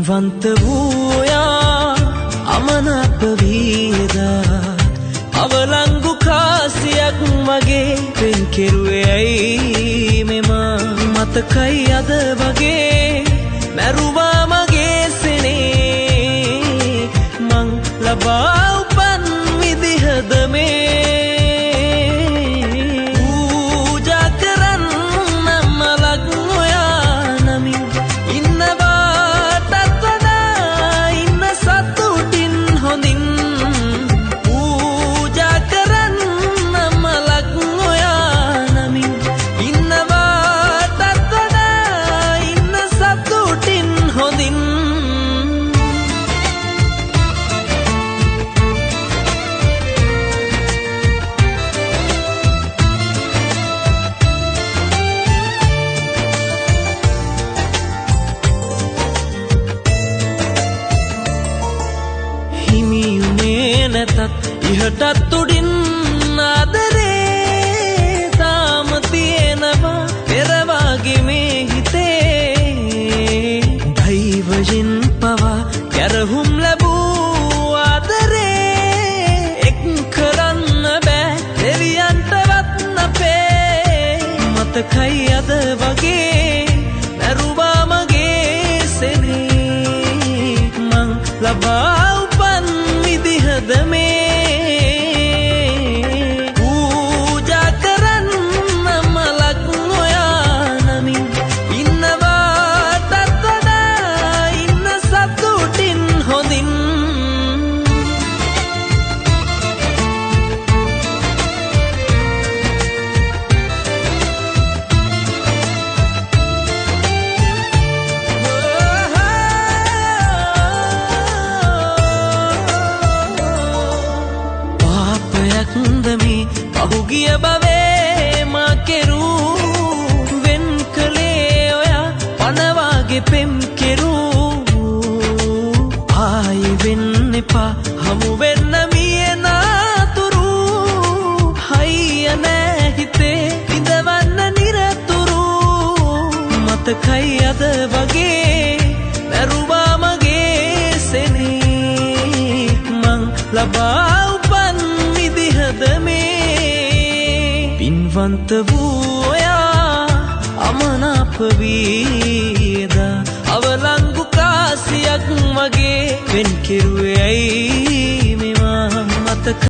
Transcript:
පින්වන්ත වූයා අමනාප වීදා අවලංගු කාසියක් මගේ පෙන් කෙරුවේ ඇයි මෙම මතකයි අද වගේ මැරුවා මගේ සෙනේ මං ලබා උපන් විදිහද මේ ඉහටත් උඩින් ආදරේ තාම තියෙනවා පෙරවාගේ මේ හිතේ දෛවයෙන් පවා කැරහුම් ලැබූ ආදරේ එක් කරන්න බෑ දෙවියන්ටවත් අපේ මතකයි අද වගේ මැරුවා මගේ සෙනේ මං ලබා උපන් විදිහද මේ පහුගිය බවේ මා කෙරූ වෙන් කළේ ඔයා පනවාගේ පෙම් කෙරූ ආයි වෙන්න එපා හමු වෙන්න මියනාතුරු හයිය නෑ හිතේ ඉඳවන්න නිරතුරු මතකයි අද වගේ මැරුවා මගේ සෙනේ මං ලබා උපන් විදිහද මේ පින්වන්ත වූයා අමනාප වීදා අවලංගු කාසියක් මගේ පෙන් කෙරුවේ ඇයි